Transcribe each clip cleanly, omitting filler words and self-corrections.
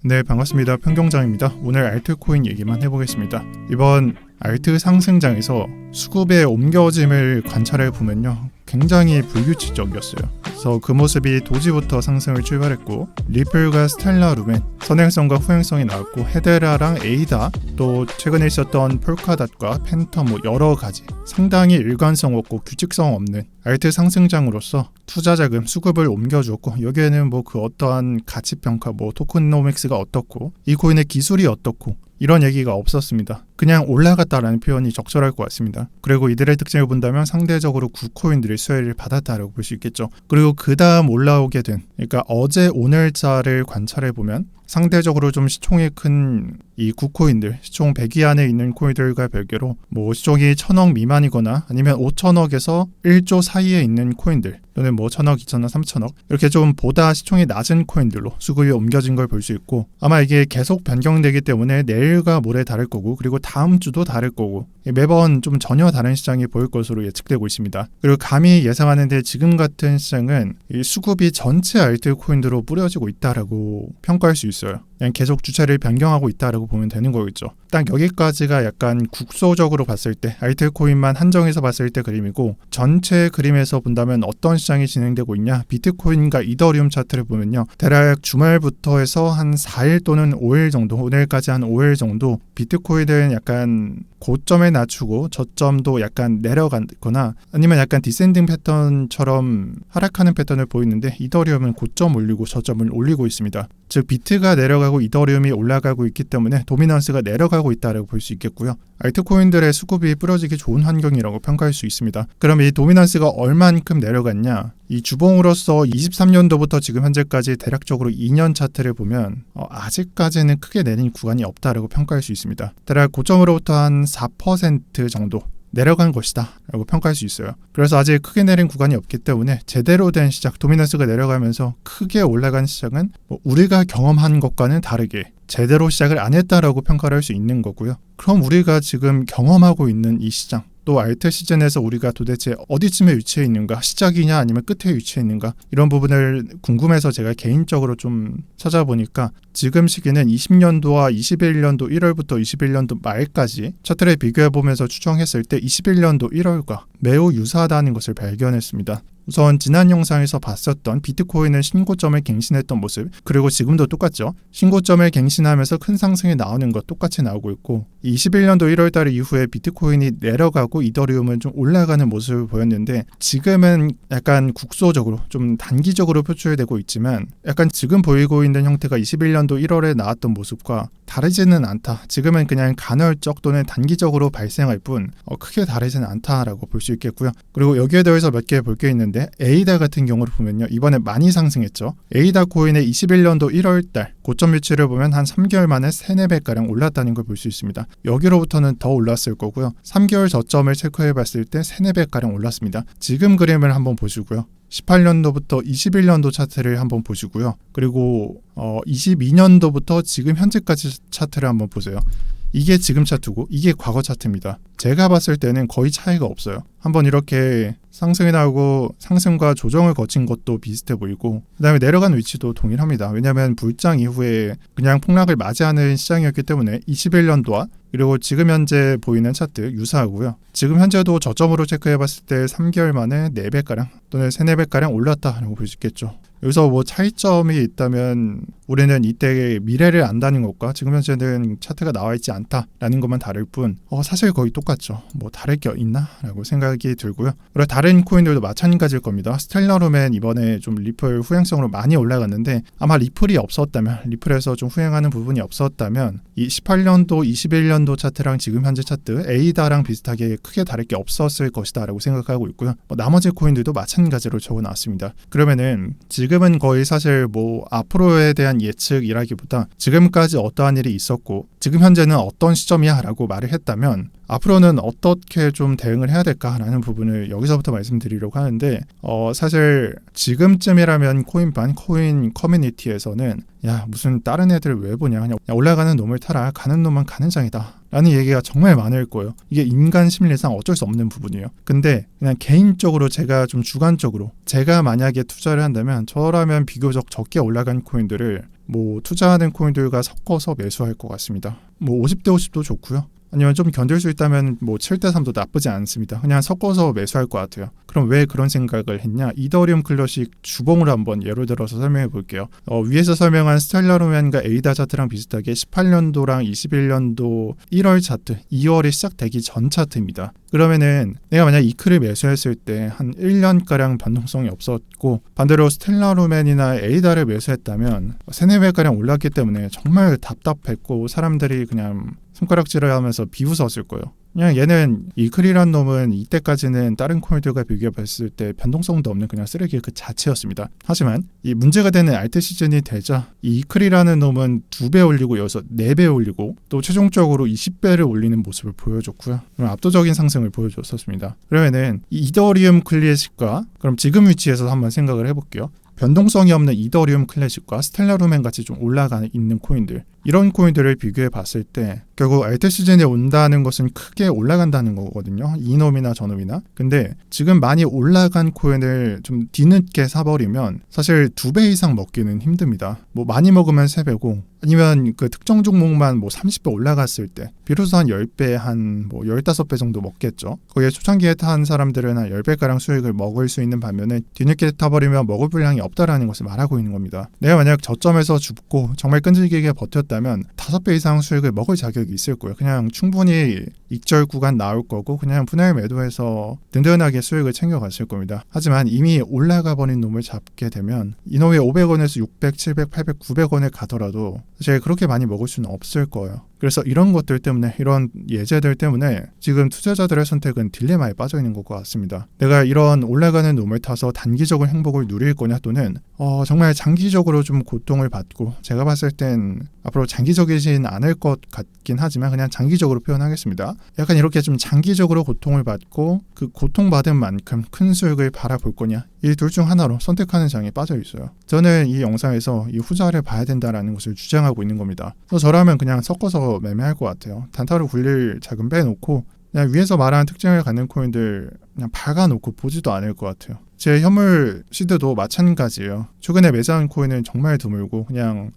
네, 반갑습니다. 평경장입니다. 오늘 알트코인 얘기만 해보겠습니다. 이번 알트 상승장에서 수급의 옮겨짐을 관찰해 보면요, 굉장히 불규칙적이었어요. 그래서 그 모습이 도지부터 상승을 출발했고, 리플과 스텔라 루멘, 선행성과 후행성이 나왔고, 헤데라랑 에이다, 또 최근에 있었던 폴카닷과 팬텀, 뭐 여러 가지 상당히 일관성 없고 규칙성 없는 알트 상승장으로서 투자 자금 수급을 옮겨주었고, 여기에는 뭐 그 어떠한 가치 평가, 뭐 토큰노믹스가 어떻고 이 코인의 기술이 어떻고 이런 얘기가 없었습니다. 그냥 올라갔다라는 표현이 적절할 것 같습니다. 그리고 이들의 특징을 본다면 상대적으로 구코인들이 수혜를 받았다라고 볼 수 있겠죠. 그리고 그 다음 올라오게 된, 그러니까 어제 오늘자를 관찰해 보면 상대적으로 좀 시총이 큰 이 구코인들, 시총 100위 안에 있는 코인들과 별개로 뭐 시총이 1000억 미만이거나 아니면 5천억에서 1조 사이에 있는 코인들, 또는 뭐 1000억, 2000억, 3000억 이렇게 좀 보다 시총이 낮은 코인들로 수급이 옮겨진 걸 볼 수 있고, 아마 이게 계속 변경되기 때문에 내일과 모레 다를 거고, 그리고 다음 주도 다를 거고, 매번 좀 전혀 다른 시장이 보일 것으로 예측되고 있습니다. 그리고 감히 예상하는데 지금 같은 시장은 이 수급이 전체 알트코인으로 뿌려지고 있다라고 평가할 수 있어요. 그냥 계속 주체를 변경하고 있다라고 보면 되는 거겠죠. 딱 여기까지가 약간 국소적으로 봤을 때, 알트코인만 한정해서 봤을 때 그림이고, 전체 그림에서 본다면 어떤 시장이 진행되고 있냐, 비트코인과 이더리움 차트를 보면요, 대략 주말부터 해서 한 4일 또는 5일 정도, 오늘까지 한 5일 정도 비트코인은 약간 고점에 낮추고 저점도 약간 내려가거나 아니면 약간 디센딩 패턴처럼 하락하는 패턴을 보이는데, 이더리움은 고점 올리고 저점을 올리고 있습니다. 즉 비트가 내려가고 이더리움이 올라가고 있기 때문에 도미넌스가 내려가고 있다고 볼 수 있겠고요. 알트코인들의 수급이 뿌려지기 좋은 환경이라고 평가할 수 있습니다. 그럼 이 도미넌스가 얼만큼 내려갔냐? 이 주봉으로서 23년도부터 지금 현재까지 대략적으로 2년 차트를 보면 아직까지는 크게 내린 구간이 없다라고 평가할 수 있습니다. 대략 고점으로부터 한 4% 정도 내려간 것이다 라고 평가할 수 있어요. 그래서 아직 크게 내린 구간이 없기 때문에 제대로 된 시작, 도미넌스가 내려가면서 크게 올라간 시작은 우리가 경험한 것과는 다르게 제대로 시작을 안 했다라고 평가를 할 수 있는 거고요. 그럼 우리가 지금 경험하고 있는 이 시장, 또 알트 시즌에서 우리가 도대체 어디쯤에 위치해 있는가, 시작이냐 아니면 끝에 위치해 있는가, 이런 부분을 궁금해서 제가 개인적으로 좀 찾아보니까 지금 시기는 20년도와 21년도 1월부터 21년도 말까지 차트를 비교해보면서 추정했을 때 21년도 1월과 매우 유사하다는 것을 발견했습니다. 우선 지난 영상에서 봤었던 비트코인은 신고점을 갱신했던 모습, 그리고 지금도 똑같죠. 신고점을 갱신하면서 큰 상승이 나오는 것 똑같이 나오고 있고, 21년도 1월달 이후에 비트코인이 내려가고 이더리움은 좀 올라가는 모습을 보였는데, 지금은 약간 국소적으로 좀 단기적으로 표출되고 있지만 약간 지금 보이고 있는 형태가 21년도 1월에 나왔던 모습과 다르지는 않다. 지금은 그냥 간헐적 또는 단기적으로 발생할 뿐 크게 다르지는 않다라고 볼 수 있겠고요. 그리고 여기에 더해서 몇 개 볼 게 있는데, 에이다 같은 경우를 보면요, 이번에 많이 상승했죠. 에이다 코인의 21년도 1월달 고점 위치를 보면 한 3개월 만에 3-4배가량 올랐다는 걸 볼 수 있습니다. 여기로부터는 더 올랐을 거고요. 3개월 저점을 체크해 봤을 때 3-4배가량 올랐습니다. 지금 그림을 한번 보시고요. 18년도부터 21년도 차트를 한번 보시고요. 그리고 22년도부터 지금 현재까지 차트를 한번 보세요. 이게 지금 차트고 이게 과거 차트입니다. 제가 봤을 때는 거의 차이가 없어요. 한번 이렇게 상승이 나오고 상승과 조정을 거친 것도 비슷해 보이고, 그 다음에 내려간 위치도 동일합니다. 왜냐하면 불장 이후에 그냥 폭락을 맞이하는 시장이었기 때문에 21년도와 그리고 지금 현재 보이는 차트 유사하고요. 지금 현재도 저점으로 체크해봤을 때 3개월 만에 4배가량 또는 3-4배가량 올랐다라고 볼 수 있겠죠. 여기서 뭐 차이점이 있다면 우리는 이때 미래를 안다는 것과 지금 현재는 차트가 나와 있지 않다라는 것만 다를 뿐 사실 거의 똑같죠. 뭐 다를 게 있나? 라고 생각이 들고요. 그리고 다른 코인들도 마찬가지일 겁니다. 스텔라 루멘 이번에 좀 리플 후행성으로 많이 올라갔는데, 아마 리플이 없었다면, 리플에서 좀 후행하는 부분이 없었다면 이 18년도 21년도 차트랑 지금 현재 차트 에이다랑 비슷하게 크게 다를 게 없었을 것이다 라고 생각하고 있고요. 나머지 코인들도 마찬가지로 적어놨습니다. 그러면은 지금은 거의 사실 뭐 앞으로에 대한 예측이라기보다 지금까지 어떠한 일이 있었고 지금 현재는 어떤 시점이야 라고 말을 했다면, 앞으로는 어떻게 좀 대응을 해야 될까라는 부분을 여기서부터 말씀드리려고 하는데 사실 지금쯤이라면 코인반 코인 커뮤니티에서는 야 무슨 다른 애들 왜 보냐 그냥 올라가는 놈을 타라 가는 놈만 가는 장이다 라는 얘기가 정말 많을 거예요. 이게 인간 심리상 어쩔 수 없는 부분이에요. 근데 그냥 개인적으로 제가 좀 주관적으로 제가 만약에 투자를 한다면 저라면 비교적 적게 올라간 코인들을 뭐 투자하는 코인들과 섞어서 매수할 것 같습니다. 뭐 50대 50도 좋고요. 아니면 좀 견딜 수 있다면 뭐 7대 3도 나쁘지 않습니다. 그냥 섞어서 매수할 것 같아요. 그럼 왜 그런 생각을 했냐? 이더리움 클래식 주봉을 한번 예를 들어서 설명해 볼게요. 위에서 설명한 스텔라 루멘과 에이다 차트랑 비슷하게 18년도랑 21년도 1월 차트, 2월이 시작되기 전 차트입니다. 그러면은 내가 만약 이클을 매수했을 때 한 1년가량 변동성이 없었고 반대로 스텔라 루멘이나 에이다를 매수했다면 3-4배가량 올랐기 때문에 정말 답답했고 사람들이 그냥 손가락질을 하면서 비웃었을 거예요. 그냥 얘는 이클이란 놈은 이때까지는 다른 코인들과 비교해 봤을 때 변동성도 없는 그냥 쓰레기 그 자체였습니다. 하지만 이 문제가 되는 알트 시즌이 되자 이 이클이라는 놈은 2배 올리고 여기서 4배 올리고 또 최종적으로 20배를 올리는 모습을 보여줬고요. 그럼 압도적인 상승을 보여줬었습니다. 그러면은 이 이더리움 클래식과 그럼 지금 위치에서 한번 생각을 해볼게요. 변동성이 없는 이더리움 클래식과 스텔라 루멘 같이 좀 올라가 있는 코인들 이런 코인들을 비교해 봤을 때 결국 알트 시즌에 온다는 것은 크게 올라간다는 거거든요. 이놈이나 저놈이나. 근데 지금 많이 올라간 코인을 좀 뒤늦게 사버리면 사실 2배 이상 먹기는 힘듭니다. 뭐 많이 먹으면 3배고 아니면 그 특정 종목만 뭐 30배 올라갔을 때 비로소 한 10배 한 뭐 15배 정도 먹겠죠. 거기에 초창기에 탄 사람들은 한 10배가량 수익을 먹을 수 있는 반면에 뒤늦게 타버리면 먹을 분량이 없다라는 것을 말하고 있는 겁니다. 내가 만약 저점에서 죽고 정말 끈질기게 버텼다면 5배 이상 수익을 먹을 자격이 있을 거예요. 그냥 충분히 익절 구간 나올 거고 그냥 분할 매도해서 든든하게 수익을 챙겨갔을 겁니다. 하지만 이미 올라가 버린 놈을 잡게 되면 이놈이 500원에서 600, 700, 800, 900원에 가더라도 사실 그렇게 많이 먹을 수는 없을 거예요. 그래서 이런 것들 때문에 이런 예제들 때문에 지금 투자자들의 선택은 딜레마에 빠져 있는 것 같습니다. 내가 이런 올라가는 놈을 타서 단기적인 행복을 누릴 거냐 또는 정말 장기적으로 좀 고통을 받고 제가 봤을 땐 앞으로 장기적이진 않을 것 같긴 하지만 그냥 장기적으로 표현하겠습니다. 약간 이렇게 좀 장기적으로 고통을 받고 그 고통받은 만큼 큰 수익을 바라볼 거냐 이 둘 중 하나로 선택하는 장에 빠져 있어요. 저는 이 영상에서 이 후자를 봐야 된다라는 것을 주장하고 있는 겁니다. 그래서 저라면 그냥 섞어서 매매할 것 같아요. 단타로 굴릴 자금 빼놓고 그냥 위에서 말하는 특징을 갖는 코인들 그냥 박아놓고 보지도 않을 것 같아요. 제 현물 시드도 마찬가지예요. 최근에 매수한 코인은 정말 드물고 그냥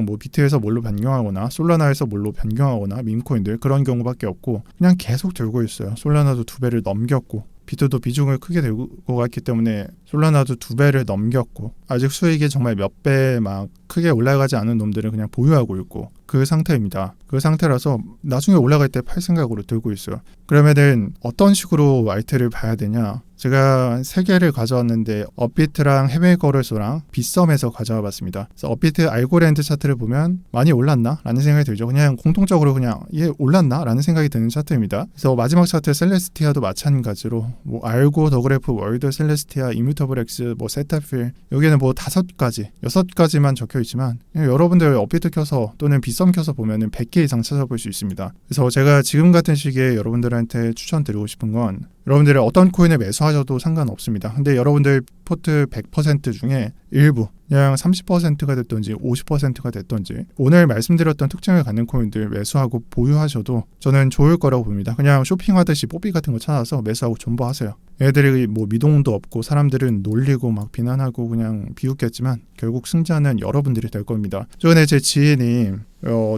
뭐 비트에서 뭘로 변경하거나 솔라나에서 뭘로 변경하거나 밈코인들 그런 경우밖에 없고 그냥 계속 들고 있어요. 솔라나도 2배를 넘겼고 비트도 비중을 크게 들고 갔기 때문에 솔라나도 2배를 넘겼고 아직 수익이 정말 몇 배 막 크게 올라가지 않은 놈들은 그냥 보유하고 있고 그 상태입니다. 그 상태라서 나중에 올라갈 때 팔 생각으로 들고 있어요. 그러면은 어떤 식으로 알트를 봐야 되냐? 제가 3개를 가져왔는데 업비트랑 해외 거래소랑 빗썸에서 가져와 봤습니다. 그래서 업비트 알고랜드 차트를 보면 많이 올랐나? 라는 생각이 들죠. 그냥 공통적으로 그냥 얘 올랐나? 라는 생각이 드는 차트입니다. 그래서 마지막 차트 셀레스티아도 마찬가지로 뭐 알고, 더그래프, 월드, 셀레스티아, 이뮤터블 X, 뭐 세타필 여기는 뭐 5가지, 6가지만 적혀 있지만 여러분들 업비트 켜서 또는 빗썸 켜서 보면은 100개 이상 찾아볼 수 있습니다. 그래서 제가 지금 같은 시기에 여러분들한테 추천드리고 싶은 건 여러분들이 어떤 코인을 매수하셔도 상관없습니다. 근데 여러분들 포트 100% 중에 일부 그냥 30%가 됐던지 50%가 됐던지 오늘 말씀드렸던 특징을 갖는 코인들 매수하고 보유하셔도 저는 좋을 거라고 봅니다. 그냥 쇼핑하듯이 뽀삐 같은 거 찾아서 매수하고 존버하세요. 애들이 뭐 미동도 없고 사람들은 놀리고 막 비난하고 그냥 비웃겠지만 결국 승자는 여러분들이 될 겁니다. 최근에 제 지인이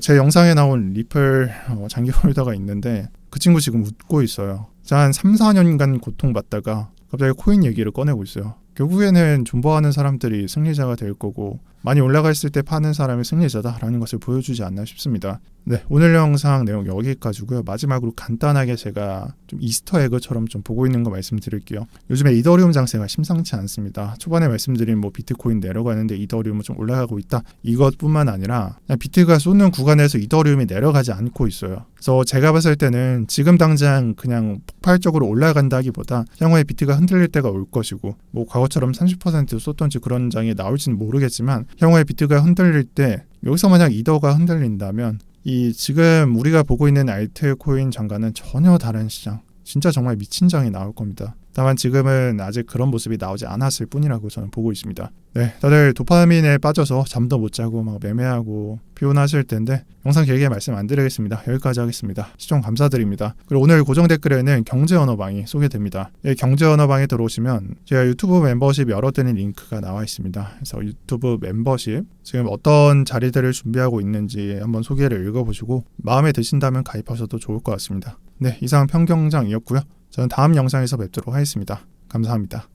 제 영상에 나온 리플 장기 홀더가 있는데 그 친구 지금 웃고 있어요. 한 3-4년간 고통받다가 갑자기 코인 얘기를 꺼내고 있어요. 결국에는 존버하는 사람들이 승리자가 될 거고 많이 올라갔을 때 파는 사람이 승리자다라는 것을 보여주지 않나 싶습니다. 네, 오늘 영상 내용 여기까지고요. 마지막으로 간단하게 제가 좀 이스터 에그처럼 좀 보고 있는 거 말씀드릴게요. 요즘에 이더리움 장세가 심상치 않습니다. 초반에 말씀드린 뭐 비트코인 내려가는데 이더리움은 좀 올라가고 있다. 이것뿐만 아니라 그냥 비트가 쏟는 구간에서 이더리움이 내려가지 않고 있어요. 그래서 제가 봤을 때는 지금 당장 그냥 폭발적으로 올라간다기보다 향후에 비트가 흔들릴 때가 올 것이고 뭐 과거처럼 30% 쏟던지 그런 장이 나올지는 모르겠지만 향후에 비트가 흔들릴 때 여기서 만약 이더가 흔들린다면 이 지금 우리가 보고 있는 알트코인 장과는 전혀 다른 시장, 진짜 정말 미친 장이 나올 겁니다. 다만 지금은 아직 그런 모습이 나오지 않았을 뿐이라고 저는 보고 있습니다. 네, 다들 도파민에 빠져서 잠도 못 자고 막 매매하고 피곤하실 텐데 영상 길게 말씀 안 드리겠습니다. 여기까지 하겠습니다. 시청 감사드립니다. 그리고 오늘 고정 댓글에는 경제 언어방이 소개됩니다. 이 경제 언어방에 들어오시면 제가 유튜브 멤버십 열어드는 링크가 나와 있습니다. 그래서 유튜브 멤버십 지금 어떤 자리들을 준비하고 있는지 한번 소개를 읽어보시고 마음에 드신다면 가입하셔도 좋을 것 같습니다. 네, 이상 평경장이었고요. 저는 다음 영상에서 뵙도록 하겠습니다. 감사합니다.